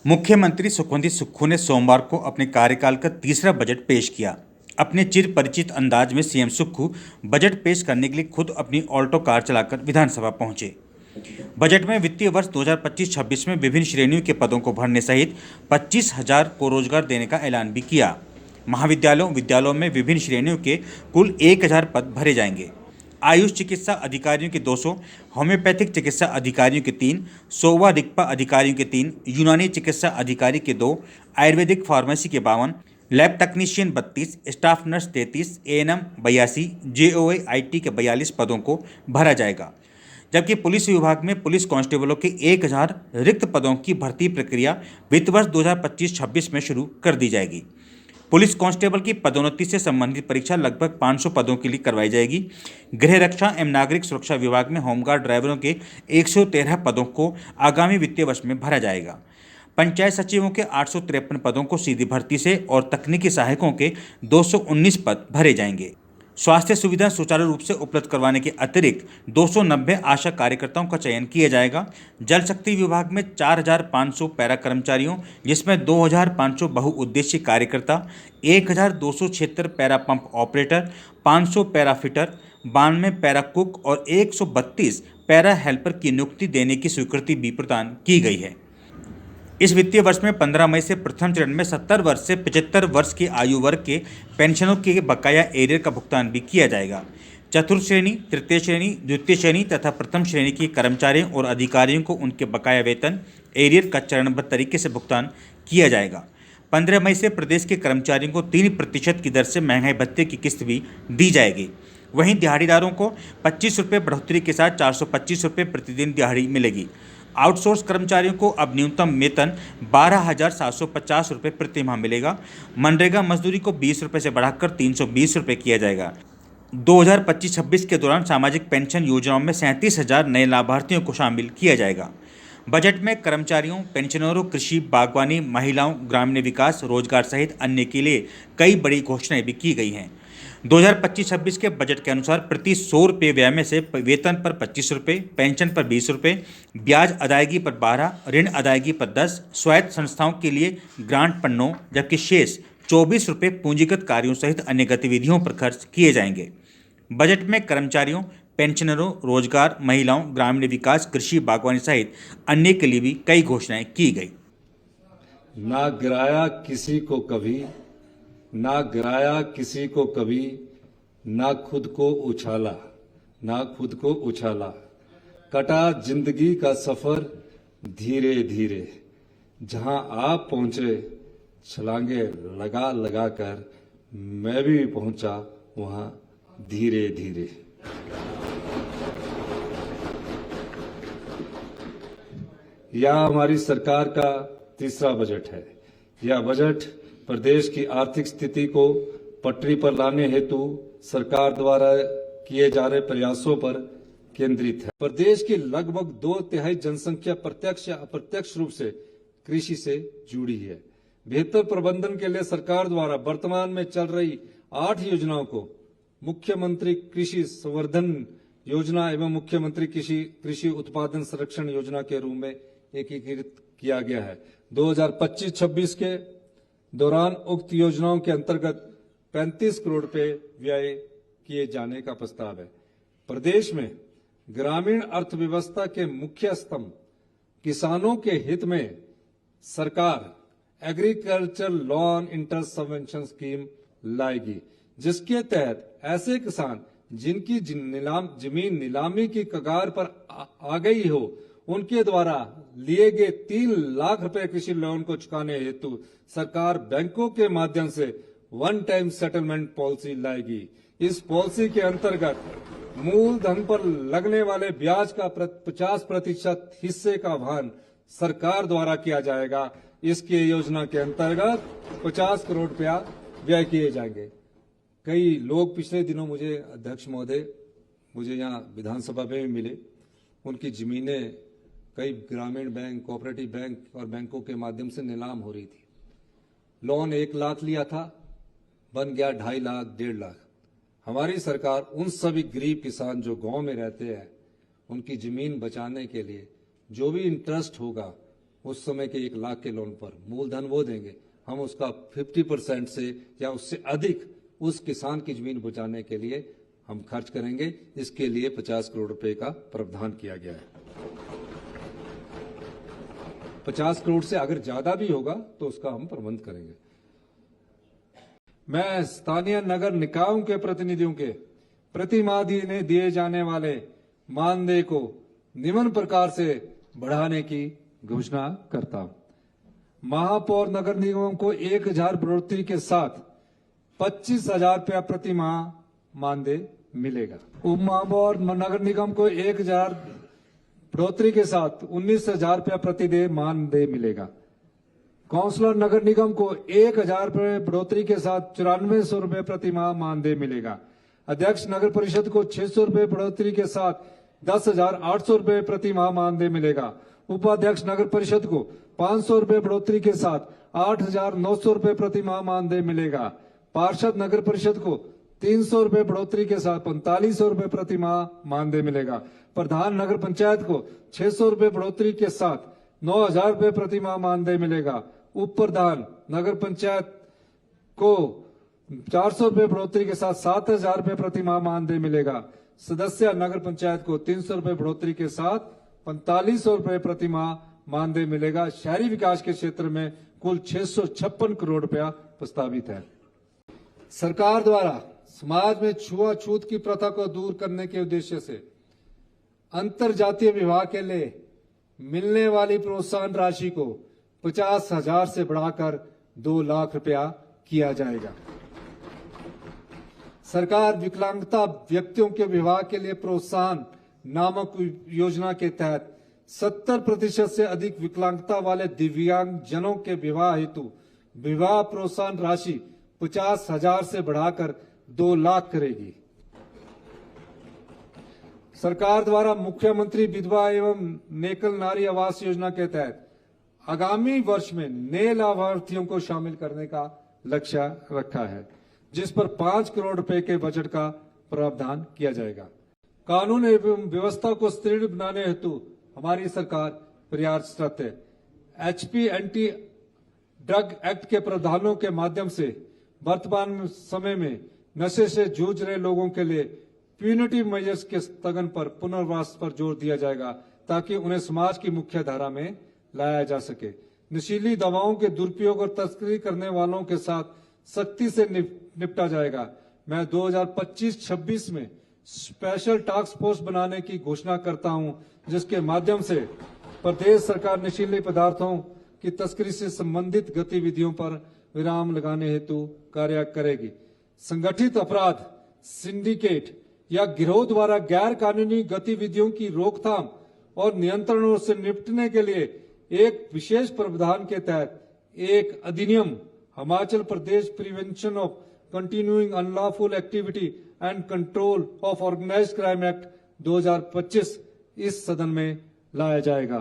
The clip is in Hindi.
मुख्यमंत्री सुखविंदर सुक्खू ने सोमवार को अपने कार्यकाल का तीसरा बजट पेश किया। अपने चिर परिचित अंदाज में सीएम सुक्खू बजट पेश करने के लिए खुद अपनी ऑल्टो कार चलाकर विधानसभा पहुंचे। बजट में वित्तीय वर्ष 2025-26 में विभिन्न श्रेणियों के पदों को भरने सहित 25,000 को रोजगार देने का ऐलान भी किया। विद्यालयों में विभिन्न श्रेणियों के कुल 1,000 पद भरे जाएंगे। आयुष चिकित्सा अधिकारियों के 200, होम्योपैथिक चिकित्सा अधिकारियों के 3, सोवा रिक्पा अधिकारियों के 3, यूनानी चिकित्सा अधिकारी के 2, आयुर्वेदिक फार्मेसी के 52, lab technician 32, staff nurse 33, ANM 82, JOA IT के 42 पदों को भरा जाएगा। जबकि पुलिस विभाग में पुलिस कांस्टेबलों के 1,000 रिक्त पदों की भर्ती प्रक्रिया वित्त वर्ष 2025-26 में शुरू कर दी जाएगी। पुलिस कांस्टेबल की पदोन्नति से संबंधित परीक्षा लगभग 500 पदों के लिए करवाई जाएगी। गृह रक्षा एवं नागरिक सुरक्षा विभाग में होमगार्ड ड्राइवरों के 113 पदों को आगामी वित्तीय वर्ष में भरा जाएगा। पंचायत सचिवों के 853 पदों को सीधी भर्ती से और तकनीकी सहायकों के 219 पद भरे जाएंगे। स्वास्थ्य सुविधा सुचारू रूप से उपलब्ध करवाने के अतिरिक्त 290 आशा कार्यकर्ताओं का चयन किया जाएगा। जल शक्ति विभाग में 4,500 पैरा कर्मचारियों, जिसमें 2,500 बहुउद्देशीय कार्यकर्ता, 1,276 para pump operator, 500 para fitter, 92 para cook और 132 पैरा हेल्पर की नियुक्ति देने की स्वीकृति भी प्रदान की गई है। इस वित्तीय वर्ष में 15 मई से प्रथम चरण में 70 वर्ष से 75 वर्ष की आयु वर्ग के पेंशनों के बकाया एरियर का भुगतान भी किया जाएगा। चतुर्थ श्रेणी, तृतीय श्रेणी, द्वितीय श्रेणी तथा प्रथम श्रेणी के कर्मचारियों और अधिकारियों को उनके बकाया वेतन एरियर का चरणबद्ध तरीके से भुगतान किया जाएगा। 15 मई से प्रदेश के कर्मचारियों को 3% की दर से महंगाई भत्ते की किस्त भी दी जाएगी। वहीं दिहाड़ीदारों को 25 रुपये बढ़ोतरी के साथ 425 रुपये प्रतिदिन दिहाड़ी मिलेगी। आउटसोर्स कर्मचारियों को अब न्यूनतम वेतन 12,750 रुपये प्रति माह मिलेगा। मनरेगा मजदूरी को 20 रुपये से बढ़ाकर 320 रुपये किया जाएगा। 2025-26 के दौरान सामाजिक पेंशन योजनाओं में 37,000 नए लाभार्थियों को शामिल किया जाएगा। बजट में कर्मचारियों, पेंशनरों, कृषि, बागवानी, महिलाओं, ग्रामीण विकास, रोजगार सहित अन्य के लिए कई बड़ी घोषणाएं भी की गई हैं। 2025-26 के बजट के अनुसार प्रति 100 रुपये व्यय में से वेतन पर 25 रुपये, पेंशन पर 20 रुपये, ब्याज अदायगी पर 12, ऋण अदायगी पर 10, स्वायत्त संस्थाओं के लिए ग्रांट पर 9, जबकि शेष 24 रुपये पूंजीगत कार्यों सहित अन्य गतिविधियों पर खर्च किए जाएंगे। बजट में कर्मचारियों, पेंशनरों, रोजगार, महिलाओं, ग्रामीण विकास, कृषि, बागवानी सहित अन्य के लिए भी कई घोषणाएं की गई। ना गिराया किसी को कभी, ना गिराया किसी को कभी, ना खुद को उछाला, ना खुद को उछाला। कटा जिंदगी का सफर धीरे धीरे, जहां आप पहुंचे छलांगे लगा लगा कर मैं भी पहुंचा वहां धीरे धीरे। यह हमारी सरकार का तीसरा बजट है। यह बजट प्रदेश की आर्थिक स्थिति को पटरी पर लाने हेतु सरकार द्वारा किए जा रहे प्रयासों पर केंद्रित है। प्रदेश की लगभग 2/3 जनसंख्या प्रत्यक्ष या अप्रत्यक्ष रूप से कृषि से जुड़ी है। बेहतर प्रबंधन के लिए सरकार द्वारा वर्तमान में चल रही 8 योजनाओं को मुख्यमंत्री कृषि संवर्धन योजना एवं मुख्यमंत्री कृषि उत्पादन संरक्षण योजना के रूप में एकीकृत किया गया है। 2025-26 के दौरान उक्त योजनाओं के अंतर्गत 35 करोड़ रुपए व्यय किए जाने का प्रस्ताव है। प्रदेश में ग्रामीण अर्थव्यवस्था के मुख्य स्तंभ किसानों के हित में सरकार agriculture loan interest subvention scheme लाएगी, जिसके तहत ऐसे किसान जिनकी जमीन नीलामी की कगार पर आ गई हो, उनके द्वारा लिए गए 3 लाख रुपए कृषि लोन को चुकाने हेतु सरकार बैंकों के माध्यम से वन टाइम सेटलमेंट पॉलिसी लाएगी। इस पॉलिसी के अंतर्गत मूलधन पर लगने वाले ब्याज का 50% हिस्से का वहन सरकार द्वारा किया जाएगा। इसके योजना के अंतर्गत 50 करोड़ रुपया व्यय किए जाएंगे। कई लोग पिछले दिनों मुझे अध्यक्ष महोदय यहाँ विधानसभा में भी मिले। उनकी जमीनें कई ग्रामीण बैंक, कोऑपरेटिव बैंक और बैंकों के माध्यम से नीलाम हो रही थी। लोन 1 लाख लिया था, बन गया 2.5 लाख, 1.5 लाख। हमारी सरकार उन सभी गरीब किसान जो गांव में रहते हैं, उनकी जमीन बचाने के लिए जो भी इंटरेस्ट होगा उस समय के 1 लाख के लोन पर मूलधन वो देंगे, हम उसका 50% से या उससे अधिक उस किसान की जमीन बचाने के लिए हम खर्च करेंगे। इसके लिए 50 करोड़ रुपए का प्रावधान किया गया है। 50 करोड़ से अगर ज्यादा भी होगा तो उसका हम प्रबंध करेंगे। मैं स्थानीय नगर निकायों के प्रतिनिधियों के प्रति माह दिए जाने वाले मानदेय को निम्न प्रकार से बढ़ाने की घोषणा करता हूं। महापौर नगर निगमों को 1000 बढ़ोतरी के साथ 25,000 रुपया प्रति माह मानदेय मिलेगा। उप महापौर नगर निगम को 1000 बढ़ोतरी के साथ 19,000 रुपया प्रति मानदेय मिलेगा। काउंसलर नगर निगम को 1000 रुपये बढ़ोतरी के साथ 9400 रुपये प्रति माह मानदेय मिलेगा। अध्यक्ष नगर परिषद को 600 रुपये बढ़ोतरी के साथ 10,800 रुपये प्रति माह मानदेय मिलेगा। उपाध्यक्ष नगर परिषद को 500 रुपये बढ़ोतरी के साथ 8,900 रुपये प्रति माह मानदेय मिलेगा। पार्षद नगर परिषद को 300 रुपये बढ़ोतरी के साथ 4500 रुपये प्रति माह मानदेय मिलेगा। प्रधान नगर पंचायत को 600 रुपये बढ़ोतरी के साथ 9,000 रुपये प्रति माह मानदेय मिलेगा। उप प्रधान नगर पंचायत को 400 रुपये बढ़ोतरी के साथ 7,000 रुपये प्रति माह मानदेय मिलेगा। सदस्य नगर पंचायत को 300 रुपये बढ़ोतरी के साथ 4500 रुपये प्रति माह मानदेय मिलेगा। शहरी विकास के क्षेत्र में कुल 656 करोड़ रुपया प्रस्तावित है। सरकार द्वारा समाज में छुआछूत की प्रथा को दूर करने के उद्देश्य से अंतर जातीय विवाह के लिए मिलने वाली प्रोत्साहन राशि को 50,000 से बढ़ाकर 2 लाख रुपया किया जाएगा। सरकार विकलांगता व्यक्तियों के विवाह के लिए प्रोत्साहन नामक योजना के तहत 70% से अधिक विकलांगता वाले दिव्यांग जनों के विवाह हेतु विवाह प्रोत्साहन राशि 50,000 से बढ़ाकर 2 लाख करेगी। सरकार द्वारा मुख्यमंत्री विधवा एवं नेकल नारी आवास योजना के तहत आगामी वर्ष में नए लाभार्थियों को शामिल करने का लक्ष्य रखा है, जिस पर 5 करोड़ रुपए के बजट का प्रावधान किया जाएगा। कानून एवं व्यवस्था को सुदृढ़ बनाने हेतु हमारी सरकार प्रयासरत है। एचपी एंटी ड्रग एक्ट के प्रावधानों के माध्यम से वर्तमान समय में नशे से जूझ रहे लोगों के लिए प्यूनिटिव मेजर्स के स्थगन पर पुनर्वास पर जोर दिया जाएगा, ताकि उन्हें समाज की मुख्य धारा में लाया जा सके। नशीली दवाओं के दुरुपयोग और तस्करी करने वालों के साथ सख्ती से निपटा जाएगा। मैं 2025-26 में स्पेशल टास्क फोर्स बनाने की घोषणा करता हूं, जिसके माध्यम से प्रदेश सरकार नशीले पदार्थों की तस्करी से संबंधित गतिविधियों पर विराम लगाने हेतु कार्य करेगी। संगठित अपराध, सिंडिकेट या गिरोह द्वारा गैर कानूनी गतिविधियों की रोकथाम और नियंत्रणों से निपटने के लिए एक विशेष प्रावधान के तहत एक अधिनियम Himachal Pradesh prevention of continuing unlawful activity and control of organised crime act 2025 इस सदन में लाया जाएगा।